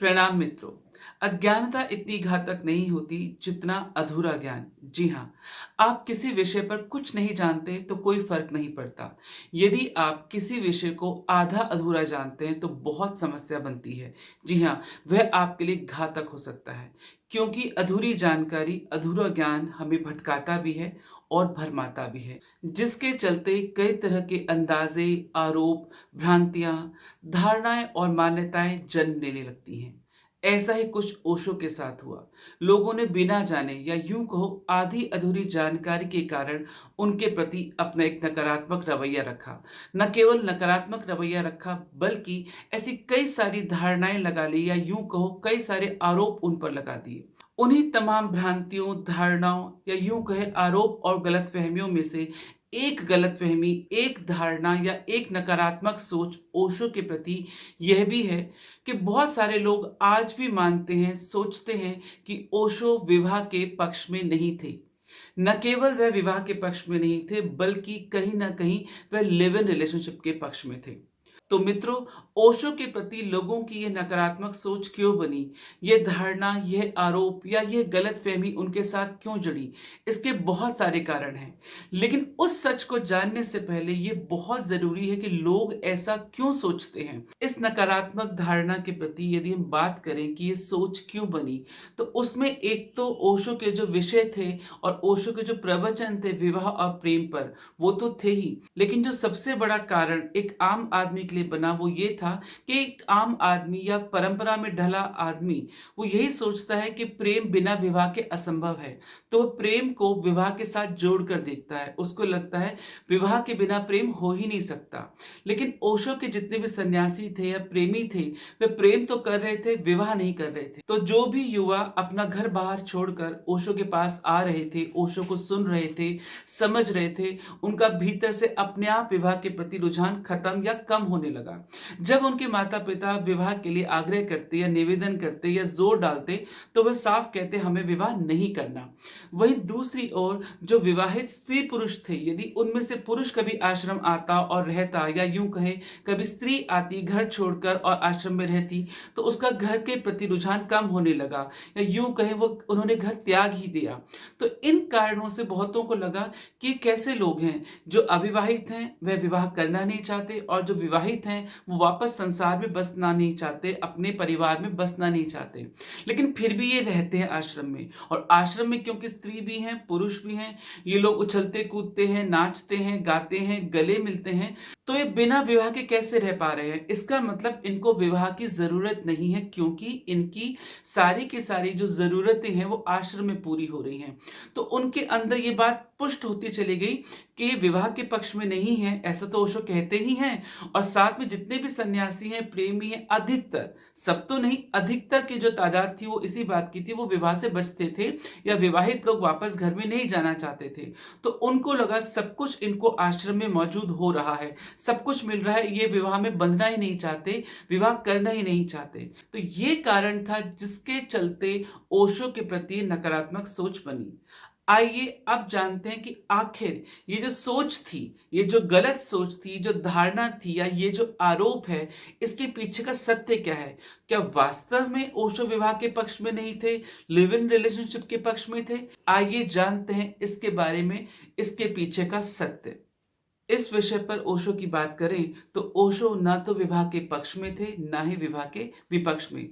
प्रणाम मित्रों। अज्ञानता इतनी घातक नहीं होती जितना अधूरा ज्ञान। जी हाँ, आप किसी विषय पर कुछ नहीं जानते तो कोई फर्क नहीं पड़ता। यदि आप किसी विषय को आधा अधूरा जानते हैं तो बहुत समस्या बनती है। जी हाँ, वह आपके लिए घातक हो सकता है, क्योंकि अधूरी जानकारी, अधूरा ज्ञान हमें भटकाता भी है और भरमाता भी है, जिसके चलते कई तरह के अंदाजे, आरोप, भ्रांतियां, धारणाएं और मान्यताएं जन्म लेने लगती हैं। ऐसा ही कुछ ओशो के साथ हुआ। लोगों ने बिना जाने या यूं कहो आधी अधूरी जानकारी के कारण उनके प्रति अपना एक नकारात्मक रवैया रखा। न केवल नकारात्मक रवैया रखा, बल्कि ऐसी कई सारी धारणाएं लगा ली या यूं कहो कई सारे आरोप उन पर लगा दिए। उन्हीं तमाम भ्रांतियों, धारणाओं या यूं कहे आरोप और गलतफहमियों में से एक गलतफहमी, एक धारणा या एक नकारात्मक सोच ओशो के प्रति यह भी है कि बहुत सारे लोग आज भी मानते हैं, सोचते हैं कि ओशो विवाह के पक्ष में नहीं थे। न केवल वह विवाह के पक्ष में नहीं थे, बल्कि कहीं न कहीं वह लिव इन रिलेशनशिप के पक्ष में थे। तो मित्रों, ओशो के प्रति लोगों की यह नकारात्मक सोच क्यों बनी? यह धारणा, यह आरोप या यह गलतफहमी उनके साथ क्यों जुड़ी? इसके बहुत सारे कारण हैं। लेकिन उस सच को जानने से पहले ये बहुत ज़रूरी है कि लोग ऐसा क्यों सोचते हैं। इस नकारात्मक धारणा के प्रति यदि हम बात करें कि ये सोच क्यों बनी, तो उसमें एक तो ओशो के जो विषय थे और ओशो के जो प्रवचन थे विवाह और प्रेम पर, वो तो थे ही। लेकिन जो सबसे बड़ा कारण एक आम आदमी के लिए बना वो ये था कि एक आम आदमी या परंपरा में ढला आदमी वो यही सोचता है कि प्रेम बिना विवाह के असंभव है। तो वो प्रेम को विवाह के साथ जोड़कर देखता है। उसको लगता है विवाह के बिना प्रेम हो ही नहीं सकता। लेकिन ओशो के जितने भी सन्यासी थे या प्रेमी थे, वे प्रेम तो कर रहे थे, विवाह नहीं कर रहे थे। तो जो भी युवा अपना घर बाहर छोड़कर ओशो के पास आ रहे थे, ओशो को सुन रहे थे, समझ रहे थे, उनका भीतर से अपने आप विवाह के प्रति रुझान खत्म या कम होने लगा। जब उनके माता पिता विवाह के लिए आग्रह करते या निवेदन करते या जोर डालते, तो वे साफ कहते हमें विवाह नहीं करना। वहीं दूसरी ओर जो विवाहित स्त्री पुरुष थे, यदि उनमें से पुरुष कभी आश्रम आता और रहता या यूं कहे कभी स्त्री आती घर छोड़कर और आश्रम में रहती, तो उसका घर के प्रति रुझान कम होने लगा या यूं कहे वो उन्होंने घर त्याग ही दिया। तो इन कारणों से बहुतों को लगा कि कैसे लोग हैं जो अविवाहित हैं वह विवाह करना नहीं चाहते और जो विवाहित हैं वो वापस संसार में बसना नहीं चाहते, अपने परिवार में बसना नहीं चाहते। लेकिन फिर भी ये रहते हैं आश्रम में, और आश्रम में क्योंकि स्त्री भी हैं, पुरुष भी हैं, ये लोग उछलते कूदते हैं, नाचते हैं, गाते हैं, गले मिलते हैं, तो ये बिना विवाह के कैसे रह पा रहे हैं? इसका मतलब इनको विवाह की जरूरत नहीं है, क्योंकि इनकी सारी की सारी जो जरूरतें हैं वो आश्रम में पूरी हो रही हैं। तो उनके अंदर ये बात पुष्ट होती चली गई कि ये विवाह के पक्ष में नहीं है, ऐसा तो ओशो कहते ही हैं। और साथ में जितने भी सन्यासी हैं, प्रेमी हैं, अधिकतर, सब तो नहीं, अधिकतर की जो तादाद थी वो इसी बात की थी, वो विवाह से बचते थे या विवाहित लोग वापस घर में नहीं जाना चाहते थे। तो उनको लगा सब कुछ इनको आश्रम में मौजूद हो रहा है, सब कुछ मिल रहा है, ये विवाह में बंधना ही नहीं चाहते, विवाह करना ही नहीं चाहते। तो ये कारण था जिसके चलते ओशो के प्रति नकारात्मक सोच बनी। आइए अब जानते हैं कि आखिर ये जो सोच थी, ये जो गलत सोच थी, जो धारणा थी या ये जो आरोप है, इसके पीछे का सत्य क्या है? क्या वास्तव में ओशो विवाह के पक्ष में नहीं थे, लिव इन रिलेशनशिप के पक्ष में थे? आइए जानते हैं इसके बारे में, इसके पीछे का सत्य। इस विषय पर ओशो की बात करें तो ओशो ना तो विवाह के पक्ष में थे, ना ही विवाह के विपक्ष में।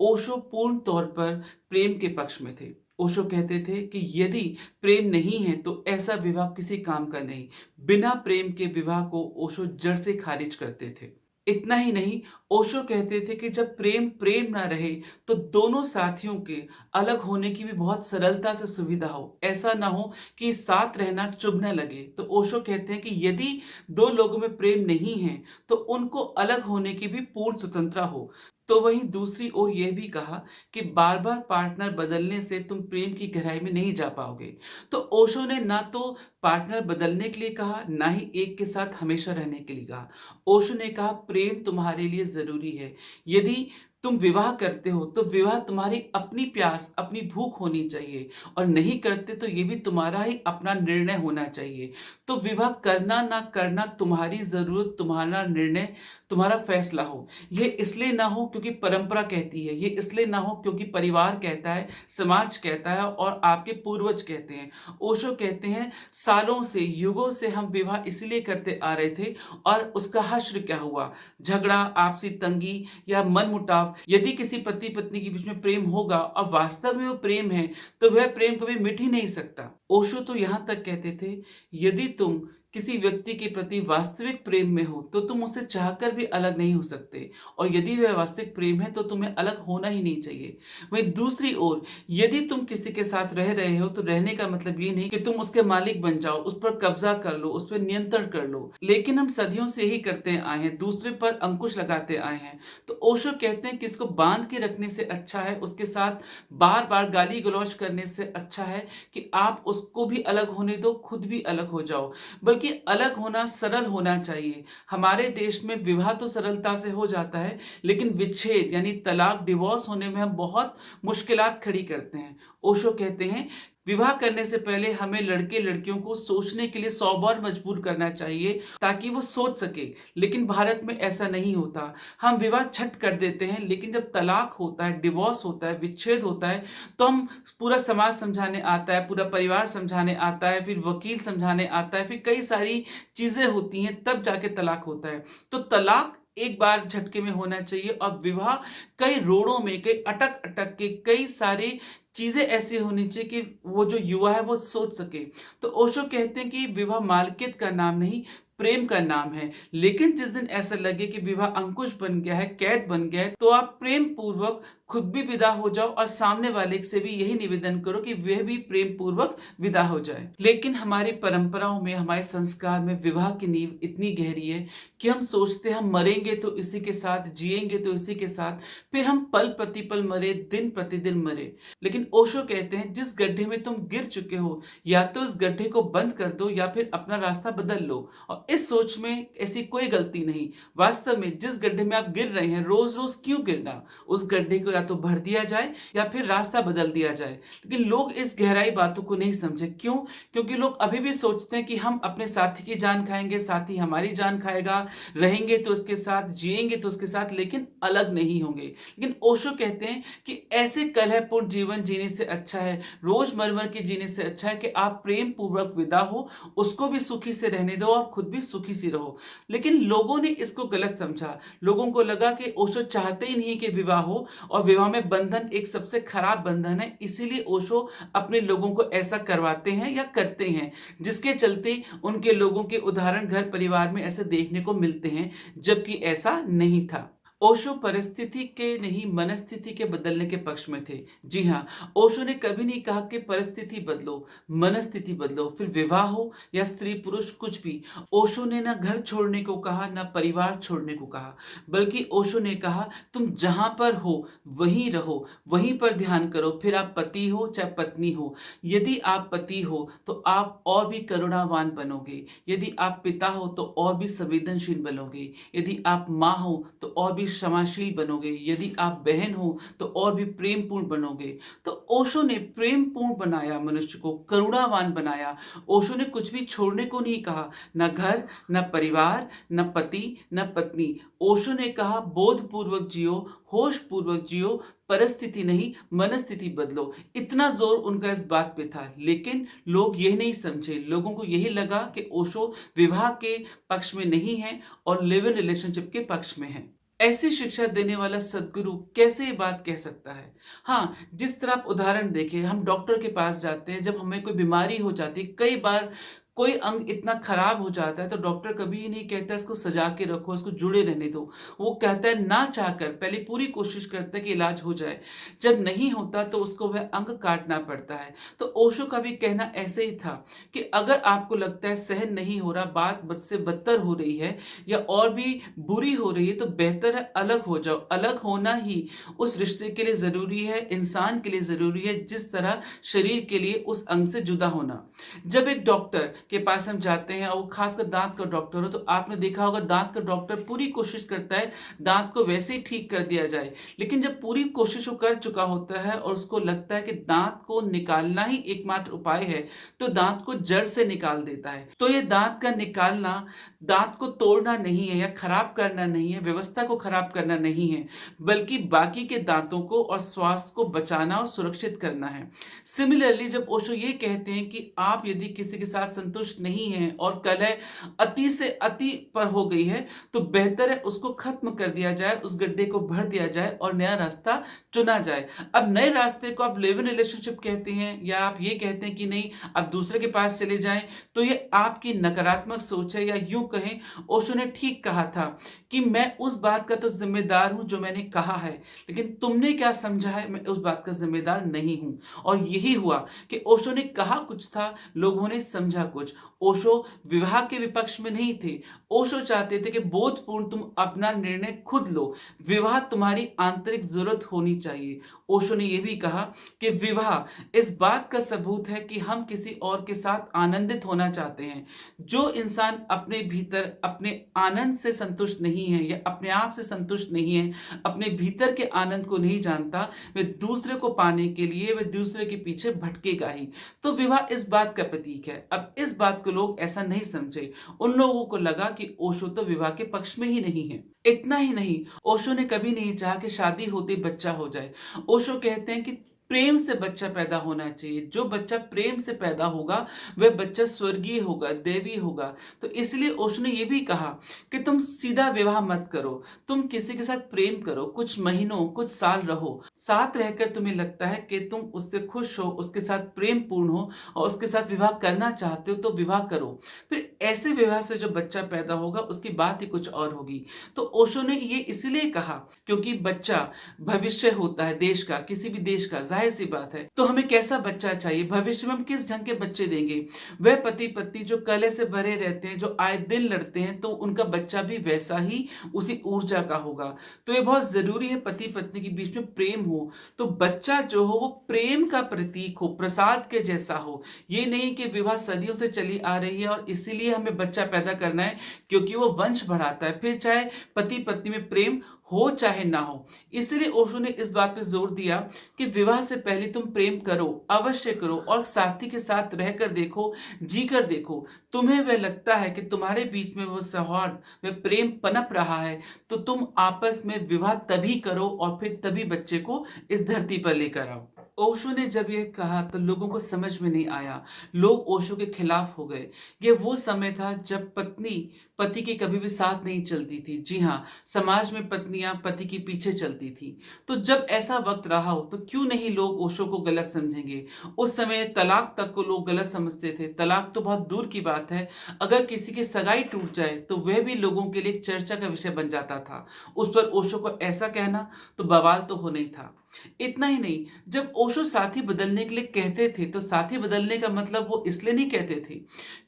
ओशो पूर्ण तौर पर प्रेम के पक्ष में थे। ओशो कहते थे कि यदि प्रेम नहीं है तो ऐसा विवाह किसी काम का नहीं। बिना प्रेम के विवाह को ओशो जड़ से खारिज करते थे। इतना ही नहीं, ओशो कहते थे कि जब प्रेम प्रेम ना रहे तो दोनों साथियों के अलग होने की भी बहुत सरलता से सुविधा हो। ऐसा ना हो कि साथ रहना चुभने लगे। तो ओशो कहते हैं कि यदि दो लोगों में प्रेम नहीं है तो उनको अलग होने की भी पूर्ण स्वतंत्रता हो। तो वहीं दूसरी ओर यह भी कहा कि बार बार पार्टनर बदलने से तुम प्रेम की गहराई में नहीं जा पाओगे। तो ओशो ने ना तो पार्टनर बदलने के लिए कहा, ना ही एक के साथ हमेशा रहने के लिए कहा। ओशो ने कहा प्रेम तुम्हारे लिए जरूरी है। यदि तुम विवाह करते हो तो विवाह तुम्हारी अपनी प्यास, अपनी भूख होनी चाहिए, और नहीं करते तो ये भी तुम्हारा ही अपना निर्णय होना चाहिए। तो विवाह करना ना करना तुम्हारी ज़रूरत, तुम्हारा निर्णय, तुम्हारा फैसला हो। ये इसलिए ना हो क्योंकि परंपरा कहती है, ये इसलिए ना हो क्योंकि परिवार कहता है, समाज कहता है और आपके पूर्वज कहते हैं। ओशो कहते हैं सालों से, युगों से हम विवाह इसलिए करते आ रहे थे, और उसका हश्र क्या हुआ? झगड़ा, आपसी तंगी या मनमुटाव। यदि किसी पति पत्नी के बीच में प्रेम होगा और वास्तव में वो प्रेम है, तो वह प्रेम कभी मिट ही नहीं सकता। ओशो तो यहाँ तक कहते थे, यदि तुम किसी व्यक्ति के प्रति वास्तविक प्रेम में हो तो तुम उससे चाहकर भी अलग नहीं हो सकते, और यदि वह वास्तविक प्रेम है तो तुम्हें अलग होना ही नहीं चाहिए। वहीं दूसरी ओर, यदि तुम किसी के साथ रह रहे हो तो रहने का मतलब ये नहीं कि तुम उसके मालिक बन जाओ, उस पर कब्जा कर लो, उस पर नियंत्रण कर लो। लेकिन हम सदियों से ही करते आए हैं, दूसरे पर अंकुश लगाते आए हैं। तो ओशो कहते हैं कि इसको बांध के रखने से अच्छा है, उसके साथ बार बार गाली गलौज करने से अच्छा है कि आप उसको भी अलग होने दो, खुद भी अलग हो जाओ। बल्कि अलग होना सरल होना चाहिए। हमारे देश में विवाह तो सरलता से हो जाता है, लेकिन विच्छेद यानी तलाक, डिवोर्स होने में हम बहुत मुश्किलात खड़ी करते हैं। ओशो कहते हैं विवाह करने से पहले हमें लड़के लड़कियों को सोचने के लिए 100 बार मजबूर करना चाहिए ताकि वो सोच सके। लेकिन भारत में ऐसा नहीं होता। हम विवाह छट कर देते हैं, लेकिन जब तलाक होता है, डिवोर्स होता है, विच्छेद होता है, तो हम पूरा समाज समझाने आता है, पूरा परिवार समझाने आता है, फिर वकील समझाने आता है, फिर कई सारी चीजें होती हैं, तब जाके तलाक होता है। तो तलाक एक बार झटके में होना चाहिए, और विवाह कई रोड़ों में, कई अटक अटक के, कई सारे चीजें ऐसी होनी चाहिए कि वो जो युवा है वो सोच सके। तो ओशो कहते हैं कि विवाह मालकियत का नाम नहीं, प्रेम का नाम है। लेकिन जिस दिन ऐसा लगे कि विवाह अंकुश बन गया है, कैद बन गया है, तो आप प्रेम पूर्वक खुद भी विदा हो जाओ, और सामने वाले से भी यही निवेदन करो कि वह भी प्रेम पूर्वक विदा हो जाए। लेकिन हमारी परंपराओं में, हमारे संस्कार में विवाह की नींव इतनी गहरी है कि हम सोचते हैं हम मरेंगे तो इसी के साथ, जिएंगे तो इसी के साथ, फिर हम पल प्रतिपल मरे, दिन प्रतिदिन मरे। लेकिन ओशो कहते हैं जिस गड्ढे में तुम गिर चुके हो, या तो उस गड्ढे को बंद कर दो या फिर अपना रास्ता बदल लो। और इस सोच में ऐसी कोई गलती नहीं। वास्तव में जिस गड्ढे में आप गिर रहे हैं, रोज रोज क्यों गिरना? उस गड्ढे को या तो भर दिया जाए या फिर रास्ता बदल दिया जाए। लेकिन लोग इस गहराई बातों को नहीं समझे। क्यों? क्योंकि लोग अभी भी सोचते हैं कि हम अपने साथी की जान खाएंगे, साथी हमारी जान खाएगा, रहेंगे तो उसके साथ, जिएंगे तो उसके साथ, लेकिन अलग नहीं होंगे। लेकिन ओशो कहते हैं कि ऐसे कलहपूर्ण जीवन जीने से अच्छा है, रोजमर्रा के जीने से अच्छा है कि आप प्रेम पूर्वक विदा हो, उसको भी सुखी से रहने दो और खुद भी सुखी सी रहो। लेकिन लोगों ने इसको गलत समझा। लोगों को लगा कि ओशो चाहते ही नहीं कि विवाह हो, और विवाह में बंधन एक सबसे खराब बंधन है, इसीलिए ओशो अपने लोगों को ऐसा करवाते हैं या करते हैं, जिसके चलते उनके लोगों के उदाहरण घर परिवार में ऐसे देखने को मिलते हैं, जबकि ऐसा नहीं था। ओशो परिस्थिति के नहीं, मनस्थिति के बदलने के पक्ष में थे। जी हाँ, ओशो ने कभी नहीं कहा कि परिस्थिति बदलो, मनस्थिति बदलो, फिर विवाह हो या स्त्री पुरुष कुछ भी। ओशो ने ना घर छोड़ने को कहा, ना परिवार छोड़ने को कहा, बल्कि ओशो ने कहा तुम जहां पर हो वहीं रहो, वहीं पर ध्यान करो। फिर आप पति हो चाहे पत्नी हो, यदि आप पति हो तो आप और भी करुणावान बनोगे, यदि आप पिता हो तो और भी संवेदनशील बनोगे, यदि आप माँ हो तो और भी क्षमाशील बनोगे, यदि आप बहन हो तो और भी प्रेमपूर्ण बनोगे। तो ओशो ने प्रेमपूर्ण बनाया, मनुष्य को करुणावान बनाया। ओशो ने कुछ भी छोड़ने को नहीं कहा, न घर, न परिवार, न पति, न पत्नी। ओशो ने कहा बोधपूर्वक जियो, होश पूर्वक जियो, परिस्थिति नहीं मनस्थिति बदलो। इतना जोर उनका इस बात पे था, लेकिन लोग यह नहीं समझे। लोगों को यही लगा कि ओशो विवाह के पक्ष में नहीं है और लिव इन रिलेशनशिप के पक्ष में है। ऐसी शिक्षा देने वाला सदगुरु कैसे ये बात कह सकता है? हाँ, जिस तरह आप उदाहरण देखें, हम डॉक्टर के पास जाते हैं जब हमें कोई बीमारी हो जाती है। कई बार कोई अंग इतना खराब हो जाता है तो डॉक्टर कभी ही नहीं कहता इसको सजा के रखो, इसको जुड़े रहने दो। वो कहता है ना चाहकर पहले पूरी कोशिश करता है कि इलाज हो जाए। जब नहीं होता तो उसको वह अंग काटना पड़ता है। तो ओशो का भी कहना ऐसे ही था कि अगर आपको लगता है सहन नहीं हो रहा, बात बद से बदतर हो रही है या और भी बुरी हो रही है, तो बेहतर है अलग हो जाओ। अलग होना ही उस रिश्ते के लिए जरूरी है, इंसान के लिए जरूरी है, जिस तरह शरीर के लिए उस अंग से जुदा होना। जब एक डॉक्टर के पास हम जाते हैं और वो खासकर दांत का डॉक्टर हो, तो आपने देखा होगा दांत का डॉक्टर पूरी कोशिश करता है दांत को वैसे ही ठीक कर दिया जाए। लेकिन जब पूरी कोशिश वो कर चुका होता है और उसको लगता है कि दांत को निकालना ही एकमात्र उपाय है, तो दांत को जड़ से निकाल देता है। तो ये दांत का निकालना दांत को तोड़ना नहीं है या खराब करना नहीं है, व्यवस्था को खराब करना नहीं है, बल्कि बाकी के दांतों को और स्वास्थ्य को बचाना और सुरक्षित करना है। सिमिलरली जब ओशो ये कहते हैं कि आप यदि किसी के साथ संतुष्ट नहीं हैं और कलह अति से अति पर हो गई है, तो बेहतर है उसको खत्म कर दिया जाए, उस गड्ढे को भर दिया जाए और नया रास्ता चुना जाए। अब नए रास्ते को आप लिव इन रिलेशनशिप कहते हैं या आप ये कहते हैं कि नहीं आप दूसरे के पास चले जाएं, तो ये आपकी नकारात्मक सोच है। या यूं कहें, ओशो ने ठीक कहा था कि मैं उस बात का तो जिम्मेदार हूं जो मैंने कहा है, लेकिन तुमने क्या समझा है मैं उस बात का जिम्मेदार नहीं हूं। और यही हुआ कि ओशो ने कहा कुछ था, लोगों ने समझा कुछ। ओशो विवाह के विपक्ष में नहीं थे। ओशो चाहते थे कि बोधपूर्ण तुम अपना निर्णय खुद लो, विवाह तुम्हारी आंतरिक जरूरत होनी चाहिए। ओशो ने यह भी कहा कि विवाह इस बात का सबूत है कि हम किसी और के साथ आनंदित होना चाहते हैं। जो इंसान अपने भीतर अपने आनंद से संतुष्ट नहीं है या अपने आप से संतुष्ट नहीं है, अपने भीतर के आनंद को नहीं जानता, वह दूसरे को पाने के लिए वह दूसरे के पीछे भटकेगा ही। तो विवाह इस बात का प्रतीक है। अब इस बात को लोग ऐसा नहीं समझे। उन लोगों को लगा कि ओशो तो विवाह के पक्ष में ही नहीं है। इतना ही नहीं, ओशो ने कभी नहीं चाहा कि शादी होते बच्चा हो जाए। ओशो कहते हैं कि प्रेम से बच्चा पैदा होना चाहिए। जो बच्चा प्रेम से पैदा होगा वह बच्चा स्वर्गीय होगा, देवी होगा। तो इसलिए ओशो ने यह भी कहा कि तुम सीधा विवाह मत करो, तुम किसी के साथ प्रेम करो, कुछ महीनों कुछ साल रहो, साथ रहकर तुम्हें लगता है कि तुम उससे खुश हो, उसके साथ प्रेम पूर्ण हो और उसके साथ विवाह करना चाहते हो, तो विवाह करो। फिर ऐसे विवाह से जो बच्चा पैदा होगा उसकी बात ही कुछ और होगी। तो ओशो ने ये इसलिए कहा क्योंकि बच्चा भविष्य होता है देश का, किसी भी देश का, जाहिर सी बात है। तो हमें कैसा बच्चा चाहिए, भविष्य में हम किस ढंग के बच्चे देंगे। वह पति पत्नी जो कलह से भरे रहते हैं, जो आए दिन लड़ते हैं, तो उनका बच्चा भी वैसा ही उसी ऊर्जा का होगा। तो ये बहुत जरूरी है पति पत्नी के बीच में प्रेम हो, तो बच्चा जो हो वो प्रेम का प्रतीक हो, प्रसाद के जैसा हो। ये नहीं कि विवाह सदियों से चली आ रही है और इसीलिए हमें बच्चा पैदा करना है क्योंकि वो वंश बढ़ाता है, फिर चाहे पति पत्नी में प्रेम हो चाहे ना हो। इसलिए ओशो ने इस बात पे जोर दिया कि विवाह से पहले तुम प्रेम करो, अवश्य करो, और साथी के साथ रहकर देखो, जीकर देखो। तुम्हें वह लगता है कि तुम्हारे बीच में वो सौहार्द, वह प्रेम पनप रहा है, तो तुम आपस में विवाह तभी करो और फिर तभी बच्चे को इस धरती पर लेकर आओ। ओशो ने जब यह कहा तो लोगों को समझ में नहीं आया, लोग ओशो के खिलाफ हो गए। ये वो समय था जब पत्नी पति के कभी भी साथ नहीं चलती थी। जी हाँ, समाज में पत्नियां पति के पीछे चलती थी। तो जब ऐसा वक्त रहा हो तो क्यों नहीं लोग ओशो को गलत समझेंगे। उस समय तलाक तक को लोग गलत समझते थे। तलाक तो बहुत दूर की बात है, अगर किसी की सगाई टूट जाए तो वह भी लोगों के लिए एक चर्चा का विषय बन जाता था। उस पर ओशो को ऐसा कहना तो बवाल तो होना ही था। इतना ही नहीं, जब ओशो साथी बदलने के लिए कहते थे तो साथी बदलने का मतलब वो इसलिए नहीं कहते थे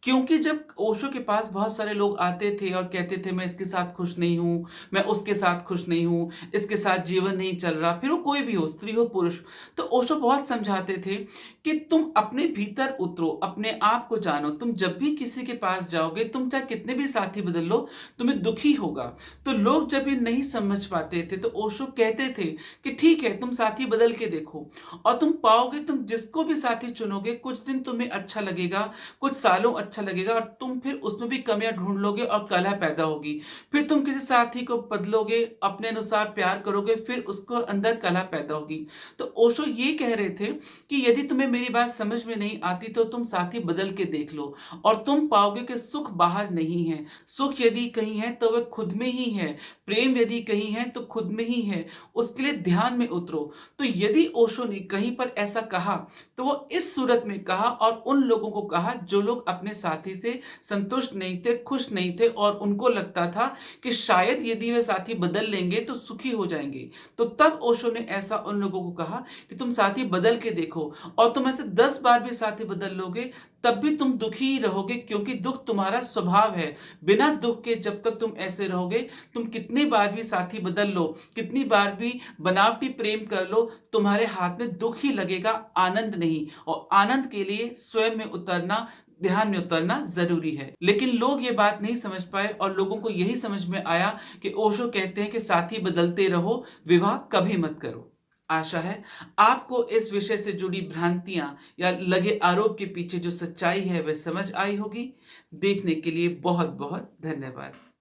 क्योंकि जब ओशो के पास बहुत सारे लोग आते थे और कहते थे मैं इसके साथ खुश नहीं हूँ, मैं उसके साथ खुश नहीं हूँ, इसके साथ जीवन नहीं चल रहा, फिर वो कोई भी हो, स्त्री हो पुरुष, तो ओशो बहुत समझाते थे कि तुम अपने भीतर उतरो, अपने आप को जानो। तुम जब भी किसी के पास जाओगे, तुम चाहे कितने भी साथी बदल लो, तुम्हें दुखी होगा। तो लोग जब ये नहीं समझ पाते थे तो ओशो कहते थे कि ठीक है, तुम साथी बदल के देखो और तुम पाओगे, तुम जिसको भी साथी चुनोगे कुछ दिन तुम्हें अच्छा लगेगा, कुछ सालों अच्छा लगेगा, और तुम फिर उसमें भी कमियां ढूंढ लोगे और कलह पैदा होगी। फिर तुम किसी साथी को बदलोगे, अपने अनुसार प्यार करोगे, फिर उसको अंदर कलह पैदा होगी। तो ओशो ये कह रहे थे कि यदि तुम्हें मेरी बात समझ में नहीं आती तो तुम साथी बदल के देख लो और तुम पाओगे कि सुख बाहर नहीं है। सुख यदि कहीं है तो वह खुद में ही है, प्रेम यदि कहीं है तो खुद में ही है। उसके लिए ध्यान में उतरो। तो यदि ओशो ने कहीं पर ऐसा कहा तो वो इस सूरत में कहा और उन लोगों को कहा जो लोग अपने साथी से संतुष्ट नहीं थे, खुश नहीं थे, और उनको लगता था कि शायद यदि वे साथी बदल लेंगे तो सुखी हो जाएंगे। तो तब ओशो ने ऐसा उन लोगों को कहा कि तुम साथी बदल के देखो, और तुम ऐसे 10 बार भी साथी बदल लोगे तब भी तुम दुखी ही रहोगे, क्योंकि दुख तुम्हारा स्वभाव है। बिना दुख के जब तक तुम ऐसे रहोगे, तुम कितनी बार भी साथी बदल लो, कितनी बार भी बनावटी प्रेम कर लो, तुम्हारे हाथ में दुख ही लगेगा, आनंद नहीं। और आनंद के लिए स्वयं में उतरना, ध्यान में उतरना जरूरी है। लेकिन लोग ये बात नहीं समझ पाए और लोगों को यही समझ में आया कि ओशो कहते हैं कि साथी बदलते रहो, विवाह कभी मत करो। आशा है आपको इस विषय से जुड़ी भ्रांतियां या लगे आरोप के पीछे जो सच्चाई है वह समझ आई होगी। देखने के लिए बहुत बहुत धन्यवाद।